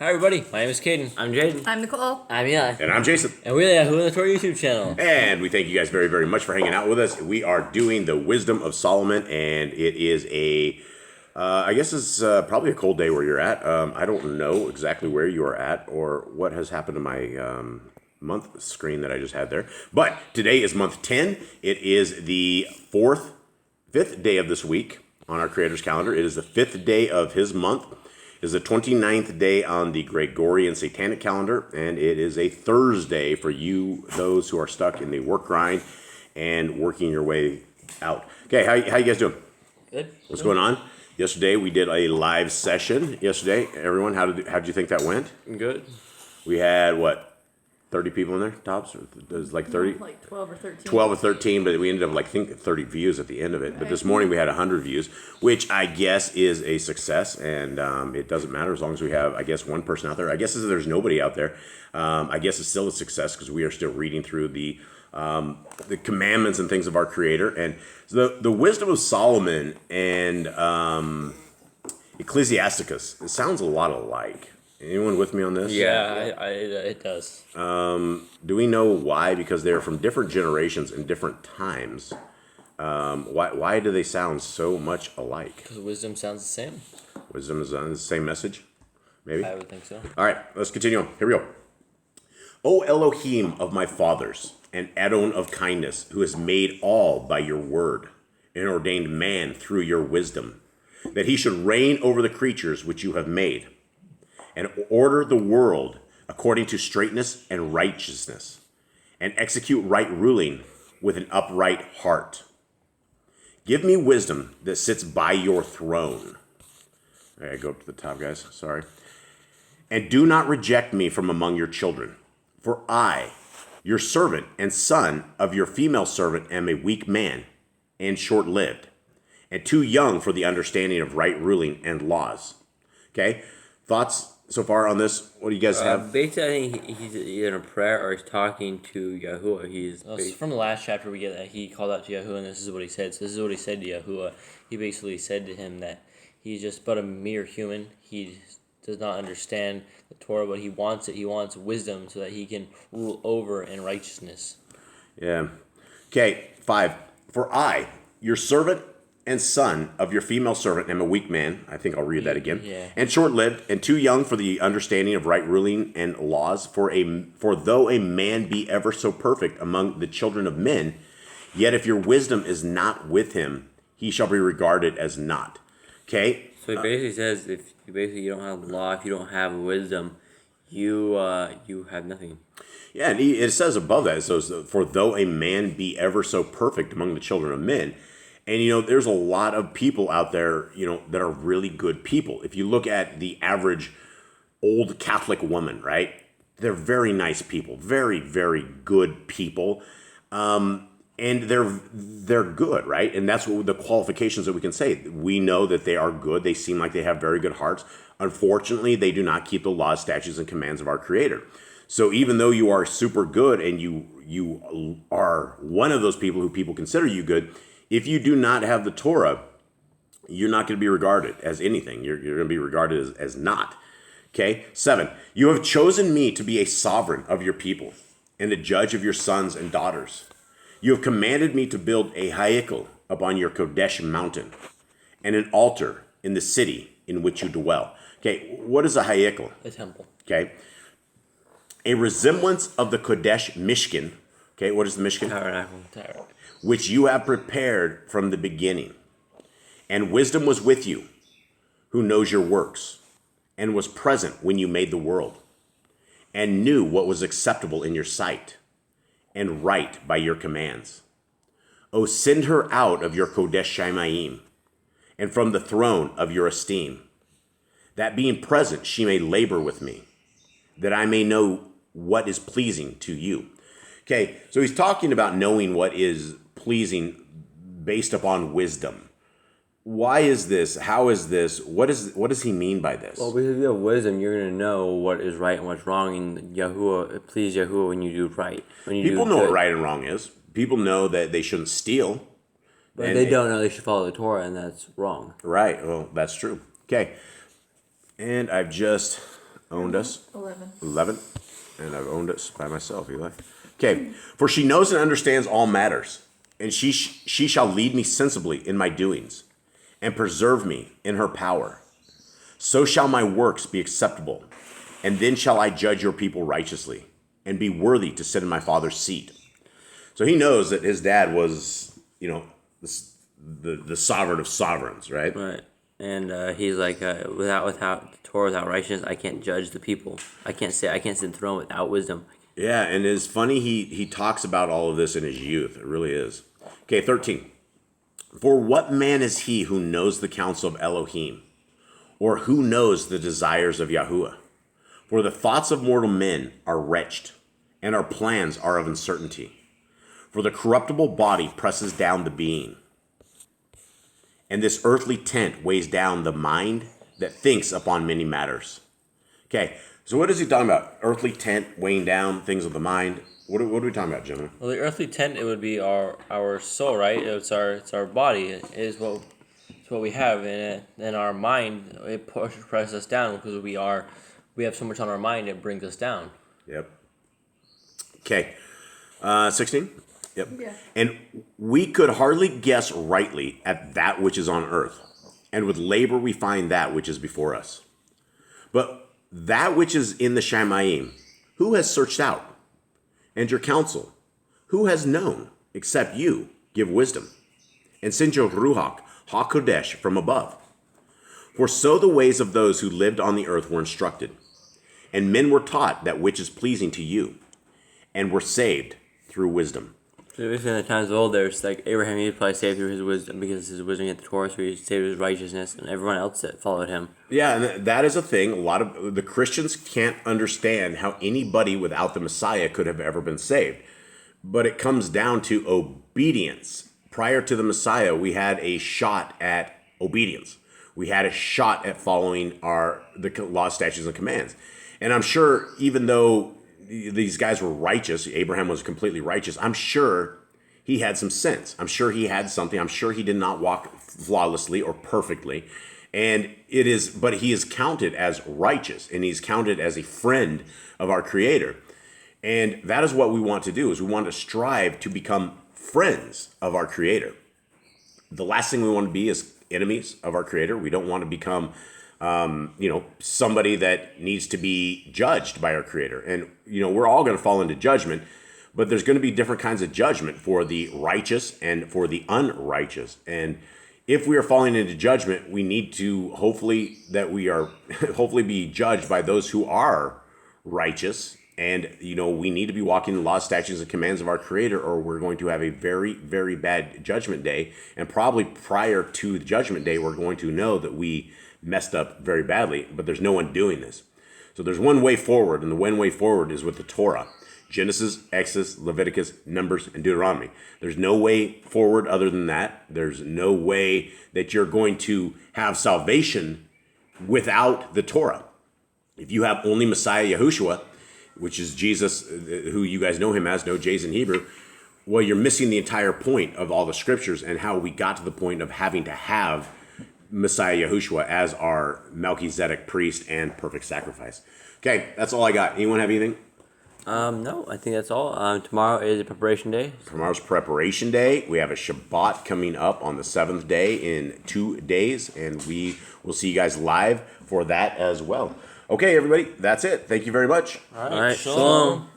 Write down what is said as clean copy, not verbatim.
Hi everybody, my name is Caden. I'm Jaden. I'm Nicole. I'm Eli. And I'm Jason. And we're the YHWH Torah YouTube channel. And we thank you guys very, very much for hanging out with us. We are doing the Wisdom of Solomon, and it is I guess it's probably a cold day where you're at. I don't know exactly where you are at or what has happened to my month screen that I just had there. But today is month 10. It is the fifth day of this week on our Creator's calendar. It is the 5th day of his month. It is the 29th day on the Gregorian Satanic calendar, and it is a Thursday for you, those who are stuck in the work grind and working your way out. Okay, how you guys doing? Good. What's going on? Yesterday we did a live session. Yesterday, everyone, how did you think that went? Good. We had 30 people in there, tops? It was like 30? Like 12 or 13. 12 or 13, but we ended up I think 30 views at the end of it. But this morning we had 100 views, which I guess is a success, and it doesn't matter as long as we have, I guess, one person out there. I guess if there's nobody out there, I guess it's still a success because we are still reading through the commandments and things of our Creator. And the Wisdom of Solomon and Ecclesiasticus, it sounds a lot alike. Anyone with me on this? Yeah, it does. Do we know why? Because they're from different generations and different times. Why do they sound so much alike? Because wisdom sounds the same. Wisdom is on the same message? Maybe? I would think so. All right, let's continue on. Here we go. O Elohim of my fathers, and Adon of kindness, who has made all by your word, and ordained man through your wisdom, that he should reign over the creatures which you have made, and order the world according to straightness and righteousness, and execute right ruling with an upright heart. Give me wisdom that sits by your throne. All right, go up to the top, guys. Sorry. And do not reject me from among your children, for I, your servant and son of your female servant, am a weak man and short-lived, and too young for the understanding of right ruling and laws. Okay? Thoughts so far on this? What do you guys have? Basically, I think he's either in a prayer or he's talking to Yahuwah. From the last chapter, we get that he called out to Yahuwah, and this is what he said. So this is what he said to Yahuwah. He basically said to him that he's just but a mere human. He does not understand the Torah, but he wants it. He wants wisdom so that he can rule over in righteousness. Yeah. Okay, 5. For I, your servant and son of your female servant, am a weak man. I think I'll read that again. Yeah. And short-lived, and too young for the understanding of right ruling and laws. For though a man be ever so perfect among the children of men, yet if your wisdom is not with him, he shall be regarded as naught. Okay? So he basically says if you don't have law, if you don't have wisdom, you have nothing. Yeah, and it says above that, it says, for though a man be ever so perfect among the children of men. And, there's a lot of people out there, that are really good people. If you look at the average old Catholic woman, right? They're very nice people, very, very good people. And they're good, right? And that's what the qualifications that we can say. We know that they are good. They seem like they have very good hearts. Unfortunately, they do not keep the laws, statutes, and commands of our Creator. So even though you are super good and you are one of those people who people consider you good, if you do not have the Torah, you're not going to be regarded as anything. You're going to be regarded as not. Okay? 7, you have chosen me to be a sovereign of your people and a judge of your sons and daughters. You have commanded me to build a haykel upon your Kodesh mountain and an altar in the city in which you dwell. Okay, what is a haykel? A temple. Okay. A resemblance of the Kodesh Mishkan. Okay, what is the Mishkan? Tabernacle. Which you have prepared from the beginning. And wisdom was with you, who knows your works, and was present when you made the world, and knew what was acceptable in your sight, and right by your commands. O send her out of your Kodesh Shamayim, and from the throne of your esteem, that being present she may labor with me, that I may know what is pleasing to you. Okay, so he's talking about knowing what is pleasing based upon wisdom. Why is this? How is this? What does he mean by this? Well, because if you have wisdom, you're going to know what is right and what's wrong, and please Yahuwah when you do right. People know what right and wrong is. People know that they shouldn't steal. But they don't know they should follow the Torah, and that's wrong. Right. Well, that's true. Okay. And I've just owned us. 11. 11. And I've owned us by myself, Eli. Okay. For she knows and understands all matters, and she shall lead me sensibly in my doings, and preserve me in her power. So shall my works be acceptable, and then shall I judge your people righteously, and be worthy to sit in my father's seat. So he knows that his dad was, the sovereign of sovereigns, right? Right. And he's like, without Torah, without righteousness, I can't judge the people. I can't sit in the throne without wisdom. Yeah, and it's funny he talks about all of this in his youth. It really is. Okay, 13. For what man is he who knows the counsel of Elohim, or who knows the desires of Yahuwah? For the thoughts of mortal men are wretched, and our plans are of uncertainty. For the corruptible body presses down the being, and this earthly tent weighs down the mind that thinks upon many matters. Okay, so what is he talking about? Earthly tent weighing down things of the mind. What are we talking about, gentlemen? Well, the earthly tent, it would be our soul, right? It's our body. It is what we have, and our mind, it presses us down because we have so much on our mind, it brings us down. Yep. Okay, 16. Yep. Yeah. And we could hardly guess rightly at that which is on earth, and with labor we find that which is before us. But that which is in the Shamayim, who has searched out? And your counsel, who has known, except you give wisdom, and send your Ruach HaKodesh from above? For so the ways of those who lived on the earth were instructed, and men were taught that which is pleasing to you, and were saved through wisdom. So basically, in the times of old, there's like Abraham, he was probably saved through his wisdom because his wisdom had the Torah, so he saved through his righteousness, and everyone else that followed him. Yeah, and that is a thing. A lot of the Christians can't understand how anybody without the Messiah could have ever been saved. But it comes down to obedience. Prior to the Messiah, we had a shot at obedience. We had a shot at following the law, statutes, and commands. And I'm sure, even though these guys were righteous, Abraham was completely righteous, I'm sure he had some sense. I'm sure he had something. I'm sure he did not walk flawlessly or perfectly. But he is counted as righteous, and he's counted as a friend of our Creator. And that is what we want to do, is we want to strive to become friends of our Creator. The last thing we want to be is enemies of our Creator. We don't want to become somebody that needs to be judged by our Creator. And, we're all going to fall into judgment, but there's going to be different kinds of judgment for the righteous and for the unrighteous. And if we are falling into judgment, we need to hopefully be judged by those who are righteous. And, we need to be walking the law, statutes, and commands of our Creator, or we're going to have a very, very bad judgment day. And probably prior to the judgment day, we're going to know that we messed up very badly, but there's no one doing this. So there's one way forward, and the one way forward is with the Torah. Genesis, Exodus, Leviticus, Numbers, and Deuteronomy. There's no way forward other than that. There's no way that you're going to have salvation without the Torah. If you have only Messiah Yahushua, which is Jesus, who you guys know him as, no J's in Hebrew, well, you're missing the entire point of all the scriptures and how we got to the point of having to have Messiah Yahushua as our Melchizedek priest and perfect sacrifice. Okay, that's all I got. Anyone have anything? No, I think that's all. Tomorrow is a preparation day. Tomorrow's preparation day. We have a Shabbat coming up on the 7th day in 2 days, and we will see you guys live for that as well. Okay, everybody, that's it. Thank you very much. All right. Shalom.